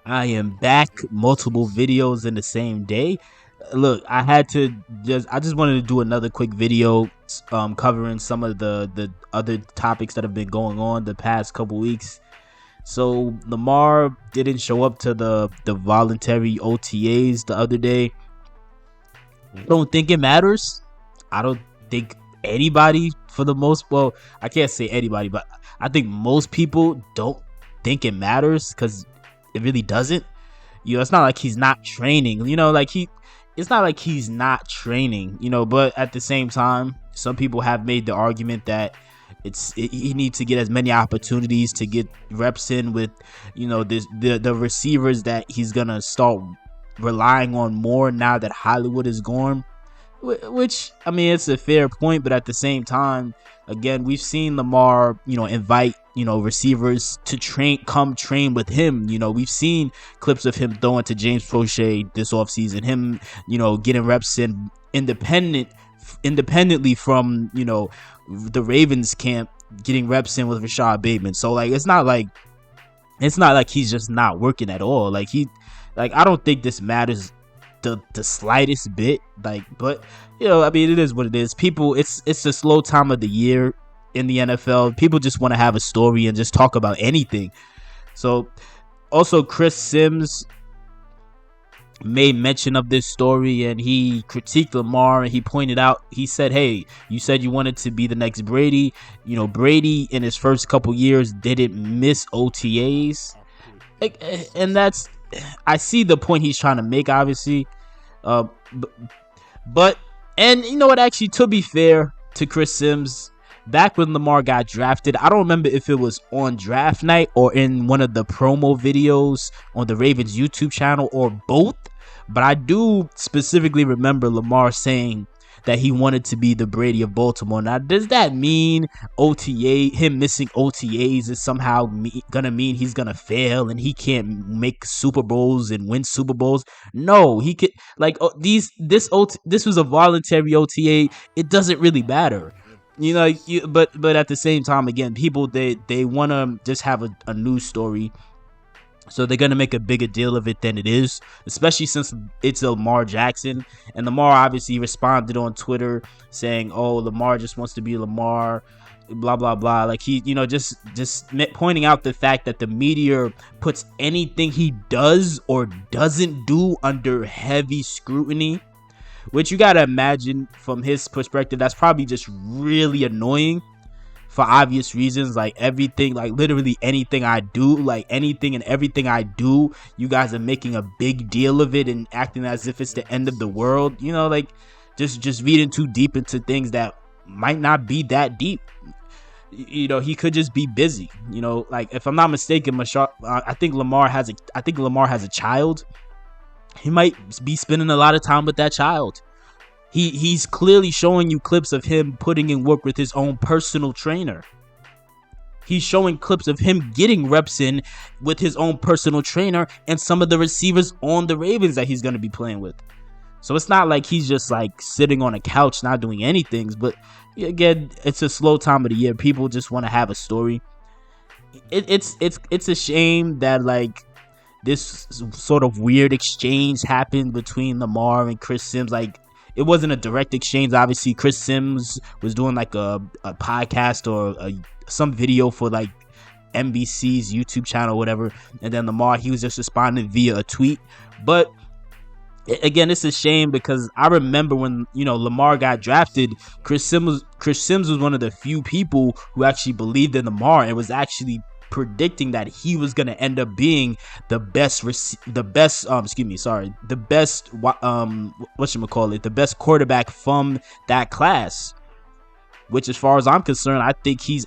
I am back. Multiple videos in the same day. Look, I just wanted to do another quick video covering some of the other topics that have been going on the past couple weeks. So Lamar didn't show up to the voluntary OTAs the other day. I don't think it matters. I don't think anybody, for the most, well, I can't say anybody, but I think most people don't think it matters because it really doesn't. It's not like he's not training. It's not like he's not training. But at the same time, some people have made the argument that he needs to get as many opportunities to get reps in with, the receivers that he's gonna start relying on more now that Hollywood is gone. Which, I mean, it's a fair point, but at the same time, again, we've seen Lamar, invite, receivers to come train with him. We've seen clips of him throwing to James Prochet this offseason, him, getting reps in independently from, the Ravens camp, getting reps in with Rashad Bateman. So, like, it's not like he's just not working at all. I don't think this matters the slightest bit. But I mean, it is what it is. People, it's a slow time of the year in the NFL. People just want to have a story and just talk about anything. So also Chris Sims made mention of this story, and he critiqued Lamar, and he said, hey, you said you wanted to be the next Brady. Brady in his first couple years didn't miss OTAs. And that's, I see the point he's trying to make, obviously. But you know what, actually, to be fair to Chris Sims, back when Lamar got drafted, I don't remember if it was on draft night or in one of the promo videos on the Ravens YouTube channel or both, but I do specifically remember Lamar saying that he wanted to be the Brady of Baltimore. Now, does that mean him missing OTAs is somehow gonna mean he's gonna fail and he can't make Super Bowls and win Super Bowls? No, he could. This was a voluntary OTA. It doesn't really matter. But at the same time, again, people they want to just have a news story, so they're going to make a bigger deal of it than it is, especially since it's Lamar Jackson. And Lamar obviously responded on Twitter saying, oh, Lamar just wants to be Lamar, blah, blah, blah. Like, he, just pointing out the fact that the media puts anything he does or doesn't do under heavy scrutiny, which you got to imagine from his perspective, that's probably just really annoying. For obvious reasons, literally anything I do, anything and everything I do, you guys are making a big deal of it and acting as if it's the end of the world. Just reading too deep into things that might not be that deep. He could just be busy. If I'm not mistaken, I think Lamar has a child. He might be spending a lot of time with that child. He's clearly showing you clips of him putting in work with his own personal trainer. He's showing clips of him getting reps in with his own personal trainer and some of the receivers on the Ravens that he's going to be playing with. So it's not like he's just sitting on a couch not doing anything. But again, it's a slow time of the year. People just want to have a story. It's a shame that this sort of weird exchange happened between Lamar and Chris Sims. It wasn't a direct exchange. Obviously, Chris Sims was doing a podcast or some video for NBC's YouTube channel or whatever. And then Lamar, he was just responding via a tweet. But again, it's a shame because I remember when, Lamar got drafted, Chris Sims was one of the few people who actually believed in Lamar and was actually predicting that he was going to end up being the best quarterback from that class, which, as far as I'm concerned, I think he's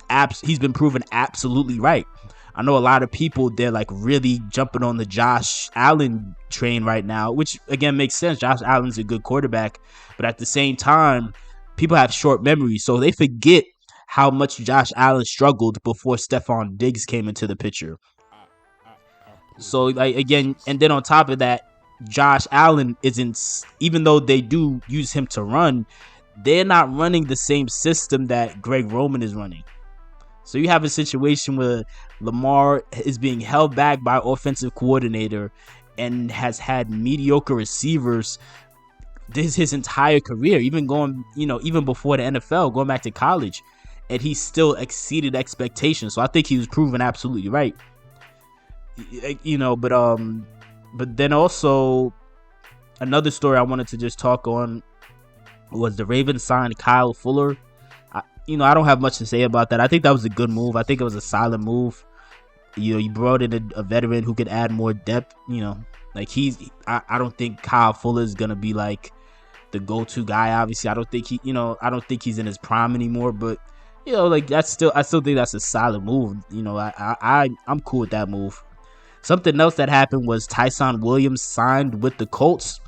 been proven absolutely right. I know a lot of people, they're really jumping on the Josh Allen train right now, which again makes sense. Josh Allen's a good quarterback, but at the same time, people have short memories, so they forget how much Josh Allen struggled before Stephon Diggs came into the picture. So again, and then on top of that, Josh Allen even though they do use him to run, they're not running the same system that Greg Roman is running. So you have a situation where Lamar is being held back by offensive coordinator and has had mediocre receivers his entire career, even going, even before the NFL, going back to college, and he still exceeded expectations. So I think he was proven absolutely right. But then also another story I wanted to just talk on was the Ravens signed Kyle Fuller. I don't have much to say about that. I think that was a good move. I think it was a solid move. You brought in a veteran who could add more depth. I don't think Kyle Fuller is gonna be like the go-to guy. Obviously, I don't think he's in his prime anymore. But I still think that's a solid move. I'm cool with that move. Something else that happened was Tyson Williams signed with the Colts.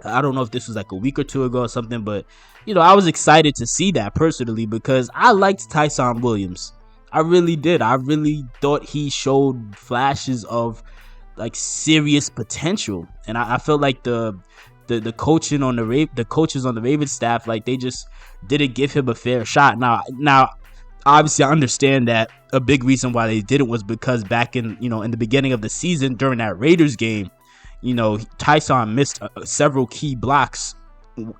I don't know if this was like a week or two ago or something, but I was excited to see that personally because I liked Tyson Williams. I really did. I really thought he showed flashes of like serious potential, and I felt like the coaches on the Ravens staff, like they just didn't give him a fair shot. Now, obviously, I understand that a big reason why they didn't was because back in the beginning of the season during that Raiders game, Tyson missed several key blocks,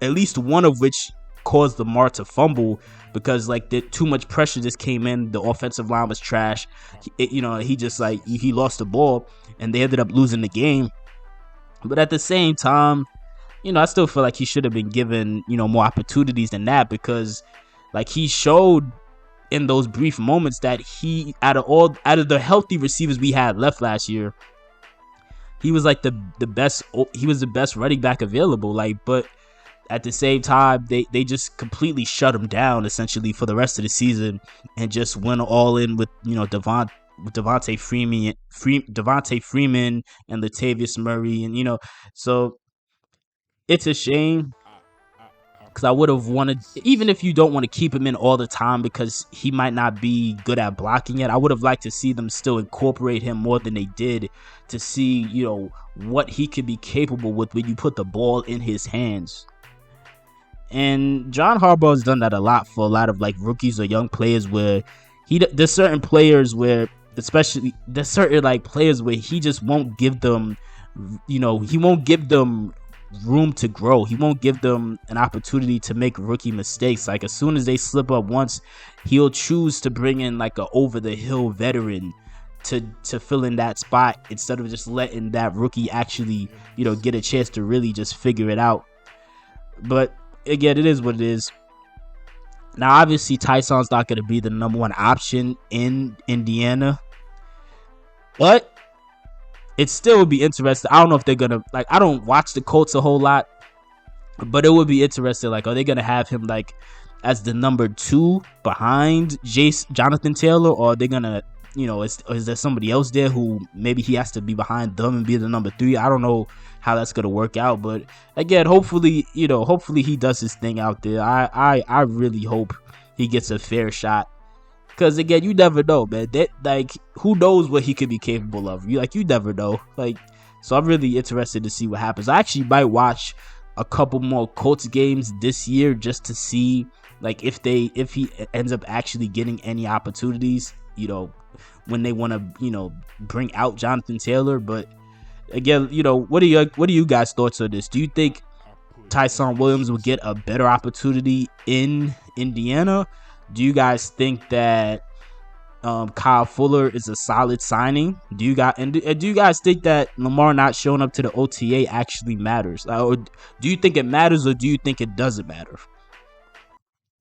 at least one of which caused Lamar to fumble because too much pressure just came in. The offensive line was trash. He lost the ball and they ended up losing the game. But at the same time, I still feel like he should have been given more opportunities than that, because he showed in those brief moments that he out of the healthy receivers we had left last year, he was like the best. He was the best running back available. But at the same time, they just completely shut him down essentially for the rest of the season and just went all in with Devontae Freeman and Latavius Murray, and so it's a shame. Because I would have wanted, even if you don't want to keep him in all the time because he might not be good at blocking yet, I would have liked to see them still incorporate him more than they did, to see, what he could be capable with when you put the ball in his hands. And John Harbaugh has done that a lot for a lot of rookies or young players, where there's certain players where, especially there's certain players where he just won't give them, he won't give them room to grow. He won't give them an opportunity to make rookie mistakes. As soon as they slip up once, he'll choose to bring in a over the hill veteran to fill in that spot, instead of just letting that rookie actually get a chance to really just figure it out. But again, it is what it is. Now obviously Tyson's not going to be the number one option in Indiana, but it still would be interesting. I don't know if they're gonna I don't watch the Colts a whole lot, but it would be interesting. Are they gonna have him as the number 2 behind Jonathan Taylor, or are they gonna is there somebody else there who maybe he has to be behind them and be the number 3? I don't know how that's gonna work out, but again, hopefully he does his thing out there. I really hope he gets a fair shot. Because again, you never know, man. Who knows what he could be capable of? You never know. So I'm really interested to see what happens. I actually might watch a couple more Colts games this year just to see if he ends up actually getting any opportunities. When they want to bring out Jonathan Taylor. But again, what are you guys' thoughts on this? Do you think Tyson Williams will get a better opportunity in Indiana? Do you guys think that Kyle Fuller is a solid signing? Do you guys think that Lamar not showing up to the OTA actually matters? Or do you think it matters, or do you think it doesn't matter?